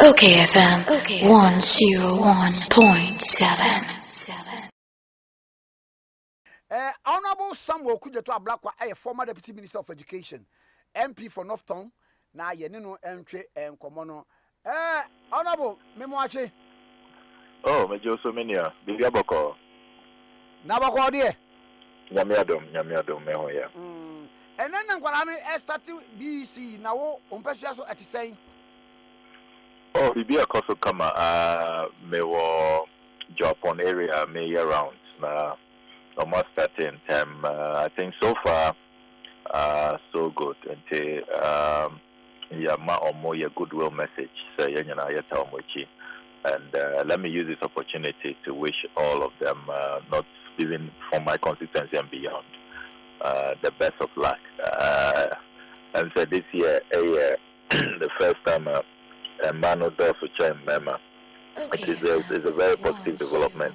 OKFM 101.7. Honorable Samuel Okudzeto Ablakwa, a former Deputy Minister of Education, MP for North Town, na yenino entry and komono. Honorable Memoache. Oh, me Joso Minia, Bibia Boko. Nabako dear. Yamiadom, me ho ya. And then Nkwalani started BC now on Peshaso at the same. Oh, Bibia Koso Kama, me wo Japan area, me year round. Almost starting time. I think so far, so good. Until ma omo your goodwill message. So and let me use this opportunity to wish all of them, not even from my constituency and beyond, the best of luck. And so this year, the first time a man of for Chain Mema. It is a very positive development,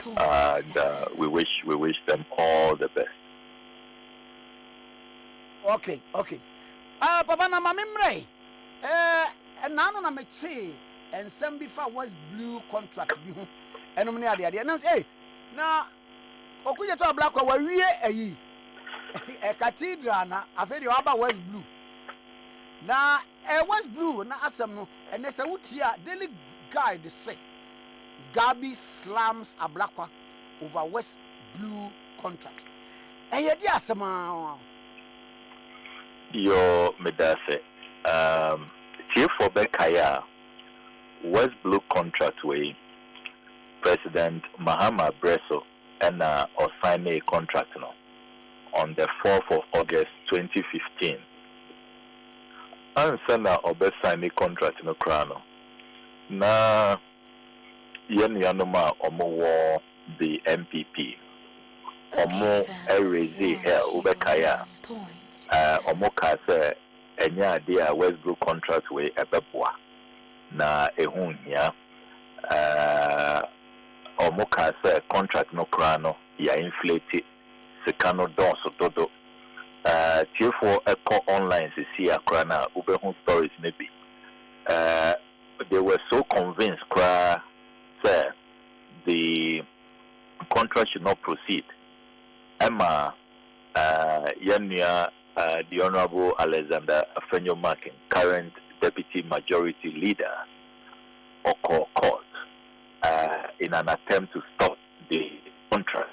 and we wish them all the best. Okay. Papa na mamimre. And nano na meti and some before was blue contract bi ho. Enom ne ade ade. Na say na Okudzeto Ablakwa wa wie ayi. E cathedral na afedi aba West Blue. Na West Blue na asem no and say wutia daily guide say Gabby slams Ablakwa over West Blue contract. Di asema Yo medase chief for Bekaya West Blue contract way President Mahama Bresso and signed a contract now on the 4th of August 2015. And Senna Obe signed a contract no crano. Na yanuma omo the MPP omo erezi ubekaya omo kase enya dia West Blue contract we ebeboa na ehun hia omo kase contract no krano ya inflate sekano don so dodo tifo eko online see akra na ubehun stories maybe they were so convinced that the contract should not proceed. Emma, the Honorable Alexander Afenyo Markin, current Deputy Majority Leader, called court in an attempt to stop the contract.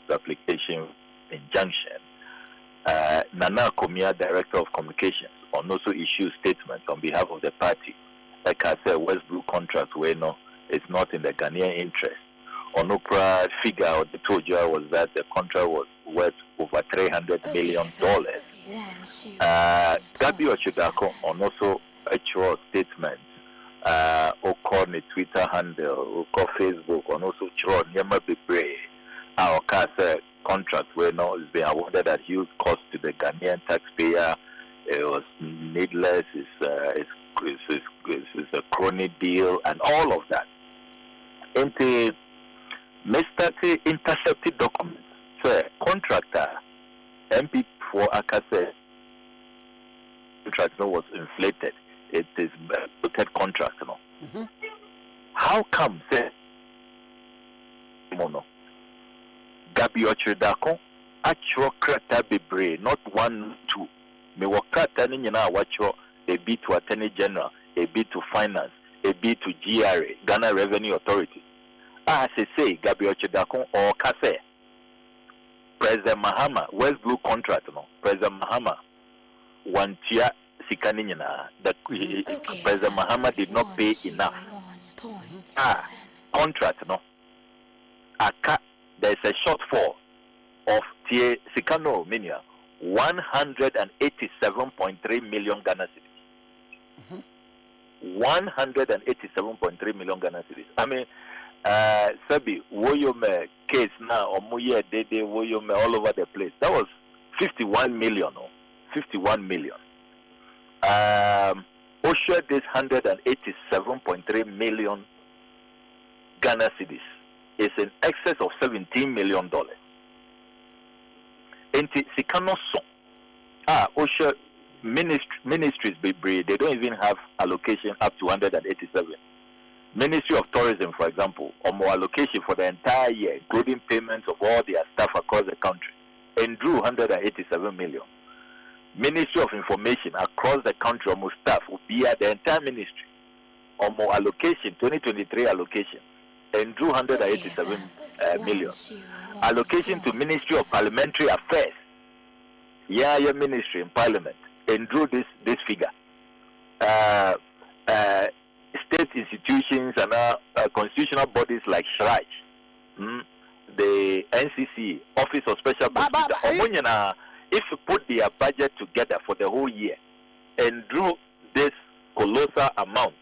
The application injunction. Nana Komia, Director of Communications, also issued statements on behalf of the party. Like I said, West Blue contract, where it's not in the Ghanaian interest. Onopra figure what they told you was that the contract was worth over $300 million. Gabby Ochidako on also actual statements. Call the Twitter handle, call Facebook, on also Chron Yama Bibre. Our contract where is being awarded at huge cost to the Ghanaian taxpayer. It was needless. It's a crony deal and all of that. Into Mr. Intercepted documents. So contractor MP for Akase contract was inflated. It is protected contract. Mm-hmm. How come say mono? Gabby Ochidako actual crata bebre, not 1, 2. Me wakata ni nyina wacho a bit to Attorney General, a bit to Finance, a bit to GRA, Ghana Revenue Authority. As I say, Gabby Ochidako or Kase. President Mahama, West Blue contract, President Mahama, Wantia Sikaninyana, that President Mahama did not pay enough. Contract, there's a shortfall of Tie Sikano Minia 187.3 million Ghana cedis. 187.3 million Ghana cedis. I mean, Sabi, Woyome case now, or Muye Dede, Woyome all over the place. That was 51 million. 51 million. Osha this 187.3 million Ghana cedis is in excess of $17 million. Enti sikano so Osha ministries be brave. They don't even have allocation up to 187. Ministry of Tourism, for example, or more allocation for the entire year, including payments of all their staff across the country, and drew 187 million. Ministry of Information across the country, almost staff will be at the entire ministry, or more allocation, 2023 allocation, and drew 187 million. Allocation to Ministry of Parliamentary Affairs, your ministry in Parliament, and drew this figure. State institutions and constitutional bodies like SHRAJ, the NCC, Office of Special Prosecutor, if you put their budget together for the whole year and drew this colossal amount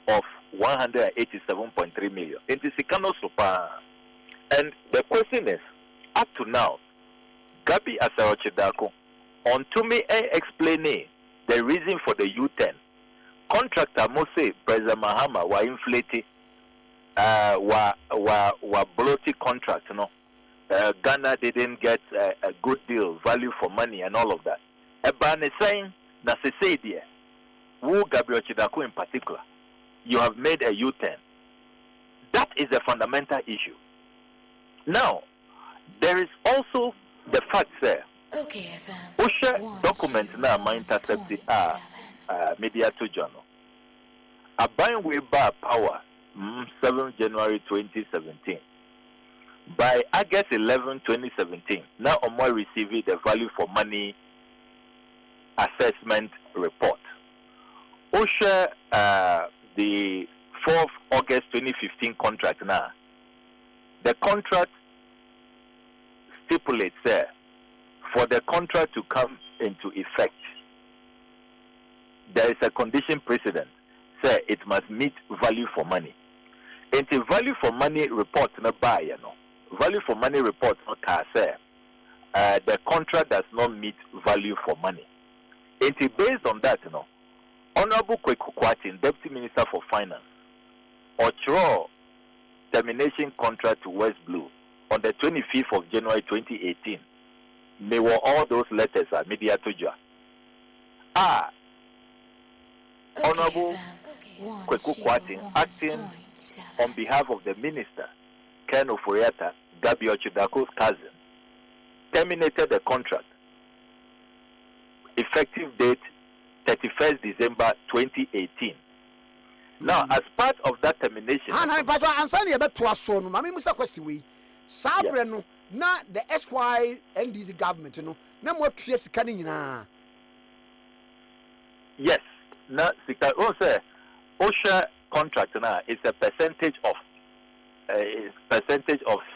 of 187.3 million, it is super. And the question is, up to now, Gabby Asarochidako, on to me explaining the reason for the U10. Contractor Mose President Mahama were inflated, were bloated contract, no. Ghana didn't get a good deal, value for money, and all of that. Ebane saying, na se say there, who Gabriel Chidako in particular, you have made a U-turn. That is a fundamental issue. Now, there is also the fact there. OSHA documents now my intercepted media to journal. A buying way by power 7 January 2017. By August 11, 2017, now Omar receiving the value for money assessment report. OSHA the 4th August 2015 contract now. The contract stipulates there for the contract to come into effect. There is a condition precedent. Say it must meet value for money. And the value for money report not buy, you know. Value for money report not say the contract does not meet value for money. And based on that, you know, Honorable Kwekukwatin, Deputy Minister for Finance, or termination contract to West Blue on the 25th of January 2018. They were all those letters are media to you. Honorable Kwekukwatin acting on behalf of the minister, Ken Oforiatta, Gabby Ochidako's cousin, terminated the contract. Effective date 31st December 2018. Now, as part of that termination, na the SYNDC government, no, na more trace canning. Yes, na OSHA contract now is a percentage of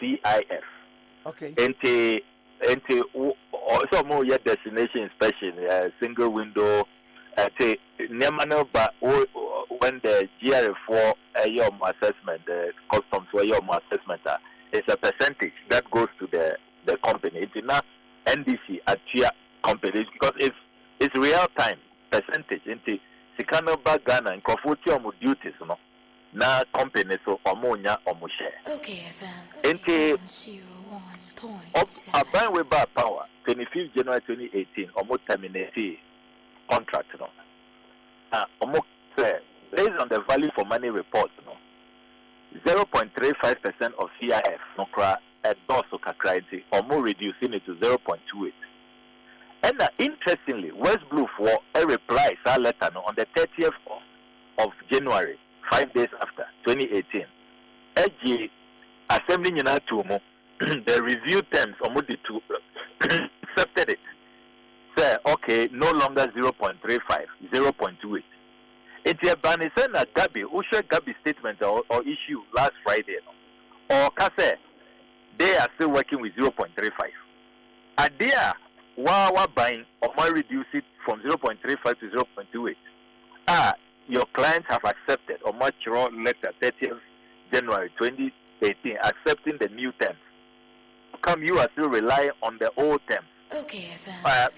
CIF. Okay. And also more yet destination inspection, single window. But when the GRF4 assessment, the customs assessment, it's a percentage that goes to the company. It's not NDC at tier companies because it's real time percentage. Into Sikanoba Ghana and Kofuti duties, no, na company so omonya share. Okay, Into a buy way by power 25th January 2018 almost terminated contract, no. Almost based on the value for money report, no. 0.35% of CIF, no cry at Dosso Kakraiti, or more reducing it to 0.28. And interestingly, West Blue for a reply letter no, on the 30th of January, 5 days after 2018. AG Assembly Unatumo, the review terms almost to accepted it. Say, okay, no longer 0.35, 0.28. It's a Banisena Gabby, Usha Gabby statement or issue last Friday. No? Or Kase, they are still working with 0.35. And they are Wawa buying or might reduce it from 0.35 to 0.28. Your clients have accepted or much raw letter 30th January 2018 accepting the new terms. Come, you are still relying on the old terms. Okay,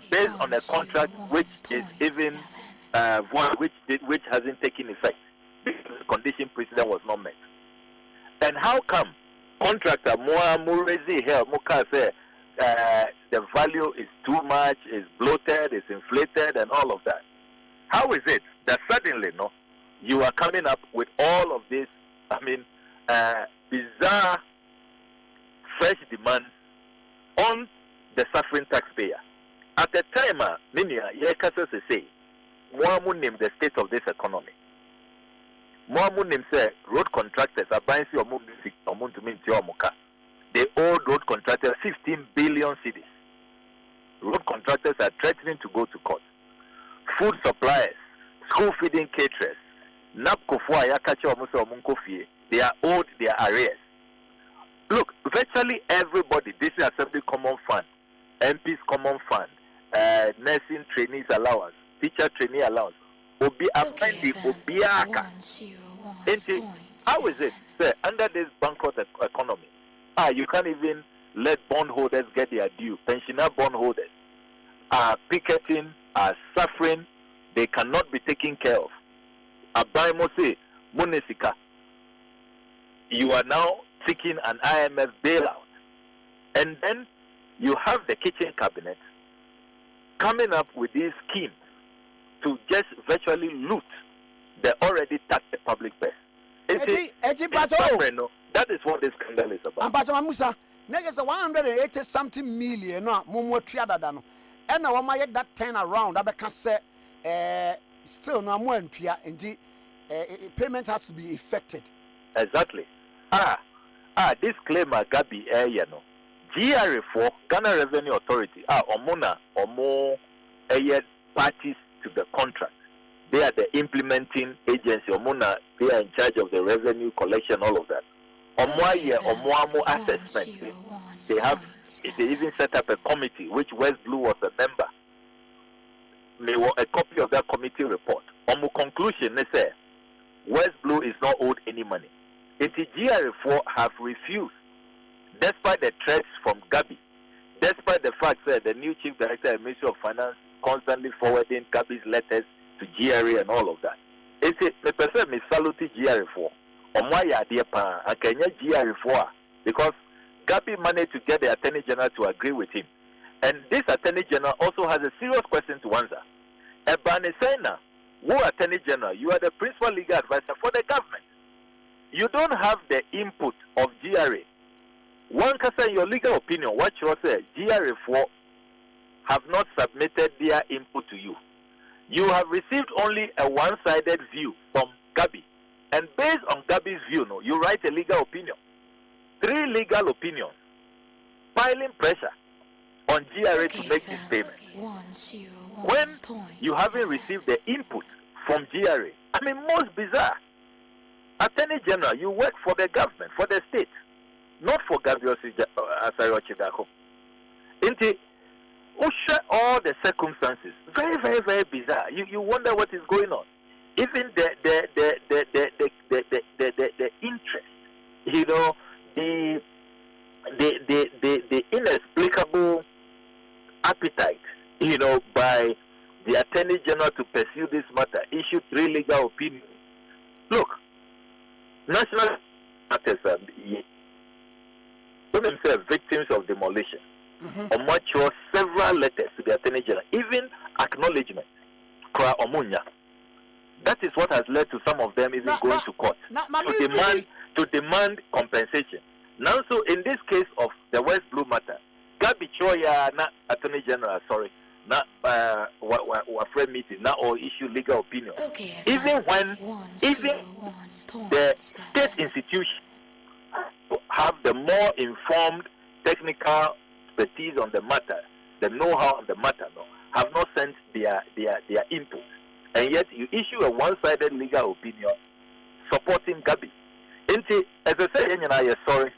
based on the contract which is even which hasn't taken effect because the condition precedent was not met. And how come contractor Moa Murezi here Muka say the value is too much, is bloated, is inflated, and all of that. How is it that suddenly, no, you are coming up with all of this, bizarre, fresh demands on the suffering taxpayer? At the time, say, more name the state of this economy. More name say road contractors are buying your music or to they owe road contractors 15 billion cedis. Road contractors are threatening to go to court. Food suppliers, school feeding caterers, they are owed their arrears. Look, virtually everybody, this is Assembly Common Fund, MP's Common Fund, nursing trainees allowance, teacher trainee allowance, how is it, sir, under this bankrupt economy? You can't even let bondholders get their due. Pensioner bondholders are picketing, are suffering. They cannot be taken care of. Abaimose, Munisika, you are now seeking an IMF bailout. And then you have the kitchen cabinet coming up with these schemes to just virtually loot the already taxed public purse. That is what this scandal is about. And Musa, next 180 something million, no, more triadano. And now I that turn around, I can say, still no more entry, and payment has to be effected. Exactly. Disclaimer, Gabby, GRA4, Ghana Revenue Authority, Omona, or more parties to the contract. They are the implementing agency, Omona, they are in charge of the revenue collection, all of that. Omoamo assessment. They even set up a committee, which West Blue was a member. They want a copy of that committee report. Omo conclusion, they say, West Blue is not owed any money. The GRA4 have refused, despite the threats from Gabby, despite the fact that the new chief director of the Ministry of Finance constantly forwarding Gabby's letters to GRA and all of that. It's the person may salute GRA4. Because Gabby managed to get the Attorney General to agree with him. And this Attorney General also has a serious question to answer. Ebanisena, who Attorney General, you are the principal legal advisor for the government. You don't have the input of GRA. One can say your legal opinion, what you say, GRA4 have not submitted their input to you. You have received only a one-sided view from Gabby. And based on Gabby's view, you write a legal opinion. 3 legal opinions, piling pressure on GRA to make this payment. When you haven't received the input from GRA, most bizarre. Attorney General, you work for the government, for the state, not for Gabby Asarochidako. Into all the circumstances, very, very, very bizarre. You wonder what is going on. Even the interest, the inexplicable appetite, by the Attorney General to pursue this matter, issued 3 legal opinions. Look, national matters are themselves victims of demolition. On mature several letters to the Attorney General, even acknowledgement. That is what has led to some of them even going to court to demand compensation. Now, so in this case of the West Blue matter, Gabby Choya, not Attorney General, sorry, not friend meeting, not all issue legal opinion. Even when the state institution have the more informed technical expertise on the matter, the know-how on the matter, have not sent their input. And yet you issue a one-sided legal opinion supporting Gabby. As I said, you're sorry.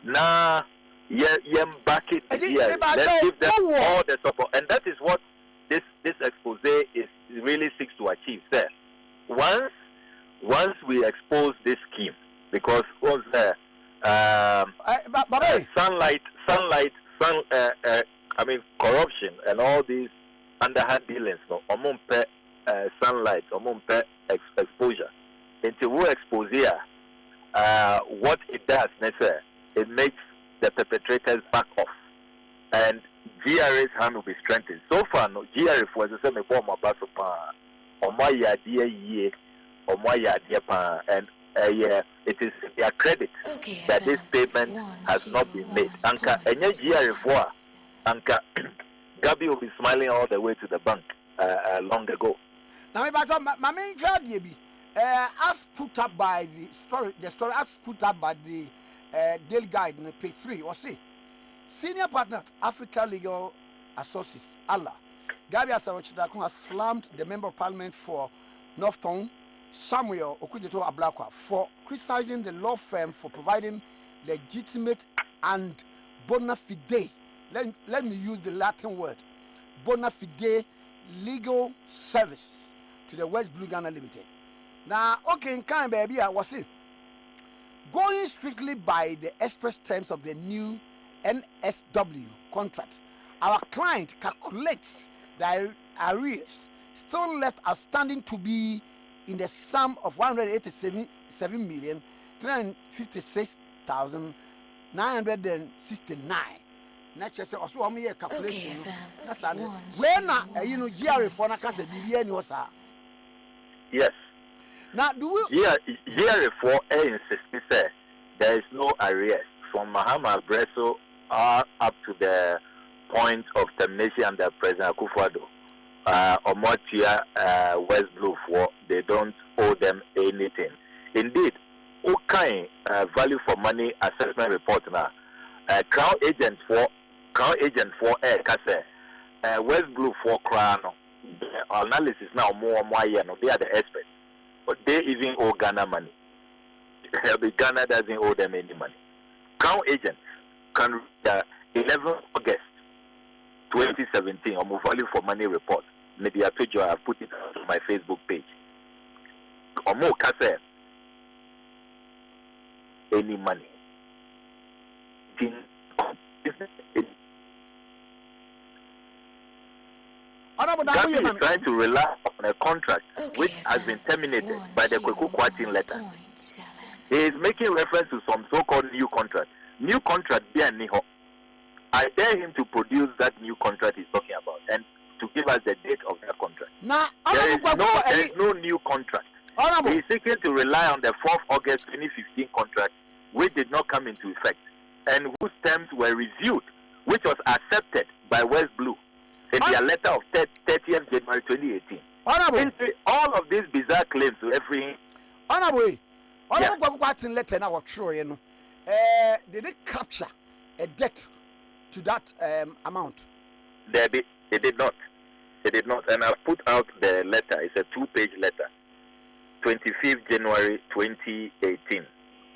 Nah, back it. Let's give them all the support. And that is what this expose is really seeks to achieve, sir. Once we expose this scheme, because once corruption and all these underhand dealings, sunlight, exposure. Into who expose here, what it does, it makes the perpetrators back off. and GRA's hand will be strengthened. So far, no GRA for the same form of Basopa, or my idea ye, or my idea pa, and yeah, it is their credit that this payment has not been made. Anka, and GRA for Anka, Gabby will be smiling all the way to the bank long ago. Now, my main job, as put up by the story as put up by the Daily Guide in page 3, or see. Senior partner at Africa Legal Associates, Allah, Gabby Asaro has slammed the Member of Parliament for Northtown, Samuel Okudzeto Ablakwa, for criticizing the law firm for providing legitimate and bona fide, let me use the Latin word, bona fide legal service to the West Blue Ghana Limited. Now, okay, in kind baby, I was it going strictly by the express terms of the new NSW contract. Our client calculates the arrears still left outstanding to be in the sum of 187,356,969. Naturally, say also I'm here calculation. That's it. When you know GRA for na kase BBN was sir. Yes. Now do we? GRA for insist say there is no arrears from Mahama Bresso up to the point of termination under Prez Akufo Addo. Omotia West Blue for they don't owe them anything. Indeed, okay, value for money assessment report now. Crown agent for Kase West Blue for Crown analysis now more no they are the experts, but they even owe Ghana money. Ghana doesn't owe them any money. Crown agent can 11 August 2017 or value for money report. Maybe I told you I put it on my Facebook page. Or more Kase any money. Gabby is trying to rely on a contract which has been terminated by the Kwekukwatin letter. He is making reference to some so-called new contract. New contract, I dare him to produce that new contract he's talking about and to give us the date of that contract. There is no new contract. He is seeking to rely on the 4th August 2015 contract, which did not come into effect and whose terms were reviewed, which was accepted by West Blue in their letter of 30th January 2018. All of these bizarre claims to every letter now true, did it capture a debt to that amount? It did not. It did not. And I put out the letter. It's a 2-page letter. 25th January 2018.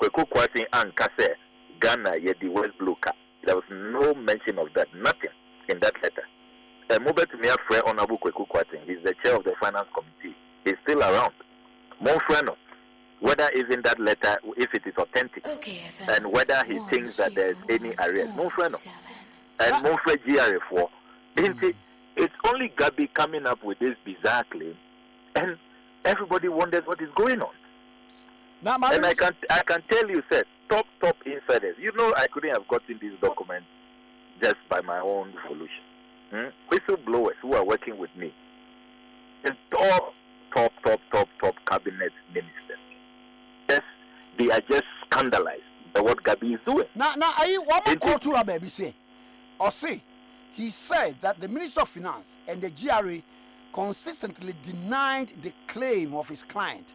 Kwekukwatin and Kase Ghana Yedi West Blue Car. There was no mention of that. Nothing in that letter. Mobile to me, Fred Honorable Kwekukwatin. He's the chair of the finance committee. He's still around. Monfreno. Whether even that letter, if it is authentic, and whether he thinks that there's any arrears. Monfreno. And Monfre GRA4. It's only Gabby coming up with this bizarre claim, and everybody wonders what is going on. Now, and I can tell you, sir, top insiders. You know, I couldn't have gotten this document just by my own solution. Whistleblowers who are working with me, the top cabinet ministers. Yes, they are just scandalized by what Gabby is doing. Now, are you one more call to baby say? Or say, he said that the Minister of Finance and the GRA consistently denied the claim of his client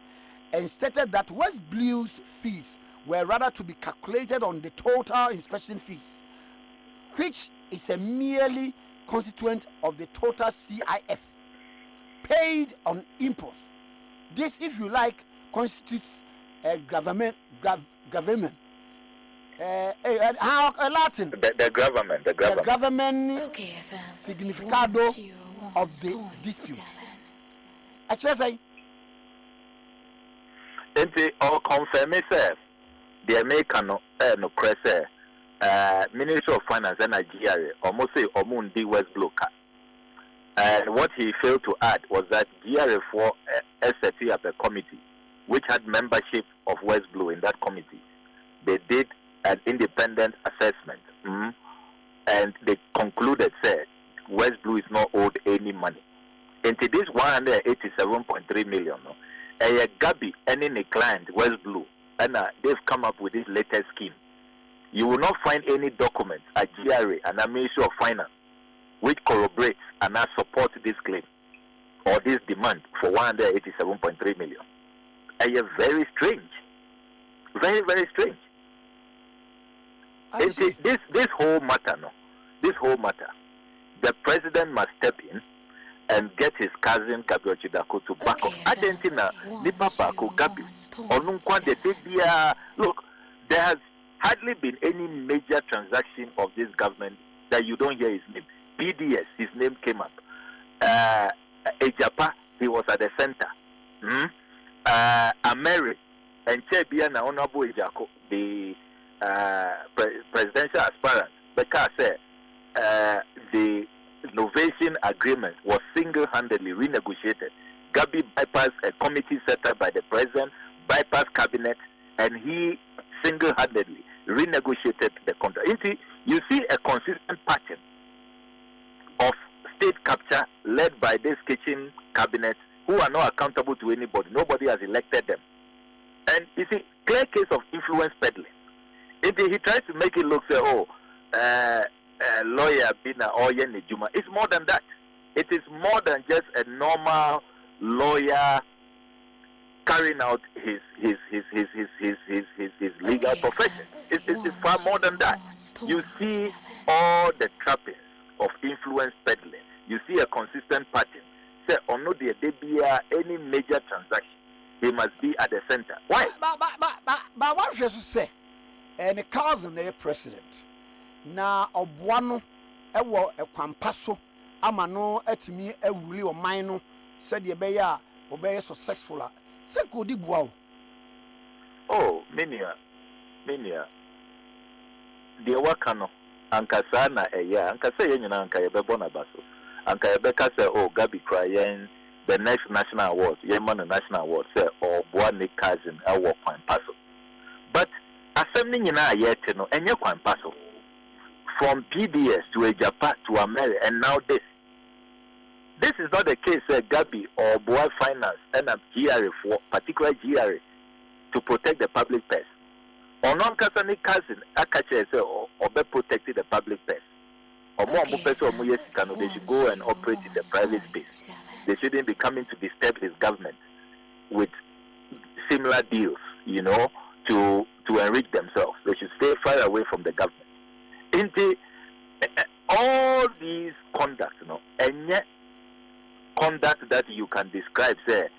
and stated that West Blue's fees were rather to be calculated on the total inspection fees, which is a merely constituent of the total CIF paid on imports. This, if you like, constitutes a government. Latin. The government significado of the dispute. Actually, or confirm itself. The American no press Ministry of Finance and Nigeria almost say Omundi West Blue Car. And what he failed to add was that GRA4 set up a committee which had membership of West Blue in that committee. They did an independent assessment and they concluded, say, West Blue is not owed any money. Into this 187.3 million, no, Gabby, any client, West Blue, and they've come up with this latest scheme. You will not find any document at GRA and a Ministry of Finance which corroborates and supports this claim or this demand for 187.3 million. Very strange. Very, very strange. This whole matter, the president must step in and get his cousin Gabby to back up. Argentina, Gabby. Look, there has hardly been any major transaction of this government that you don't hear his name. BDS, his name came up. Ejapa, he was at the center. Ameri and Chebiana Honorable Ejako, the presidential aspirant, because the innovation agreement was single-handedly renegotiated. Gabby bypassed a committee set up by the president, bypassed cabinet, and he single-handedly renegotiated the contract. You see a consistent pattern of state capture led by this kitchen cabinet who are not accountable to anybody. Nobody has elected them. And you see, clear case of influence peddling. He tries to make it look, lawyer Bina or Juma. It's more than that. It is more than just a normal lawyer carrying out his legal profession. It's far more than that. You see all the trappings of influence peddling. You see a consistent pattern. Say, or no, there be any major transaction, they must be at the center. Why? But what should you say? And a cousin, a president. Na obuano ewo ekwampaso amano etimi ewuli o man no said ye be ya obey successful say ko di bua oh mania de waka no ankasa na eya ankasa ye nyina anka ye be bona baso anka ye be ka say oh Gabby crying the next national award ye man national award say obuano ne cousin ewo kwampaso but asem ni nyina ayete no enye kwampaso. From PDS to Ejapa to America, and now this. This is not the case, Gabby or Boa Finance and a GRA for particular GRA to protect the public purse. Or non-Kasani cousin, Akache or be protected the public purse. Or more person or they should go and operate in the private space. They shouldn't be coming to disturb his government with similar deals, to enrich themselves. They should stay far away from the government. Into all these conduct, and yet conduct that you can describe, say,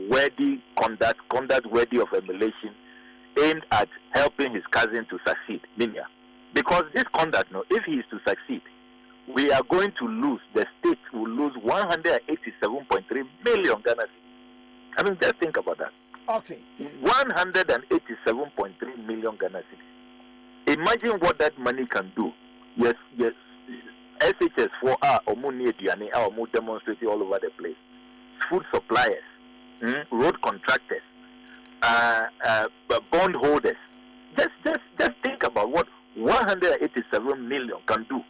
worthy conduct worthy of emulation, aimed at helping his cousin to succeed, Minya. Because this conduct, if he is to succeed, we are going to lose. The state will lose 187.3 million Ghana cedis. Just think about that. Okay. 187.3 million Ghana cedis. Imagine what that money can do. Yes. SHS4 are demonstrating all over the place. Food suppliers, road contractors, bond holders. Just think about what 187 million can do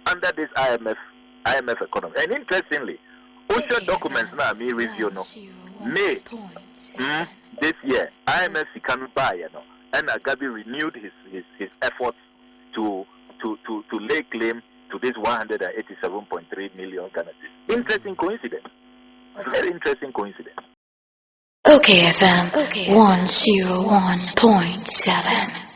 under this IMF economy. And interestingly, OSHA documents now me review May this year IMF can buy and Gabby renewed his efforts to lay claim to this 187.3 million Ghana cedis. Interesting coincidence. Very interesting coincidence. OKFM 101.7.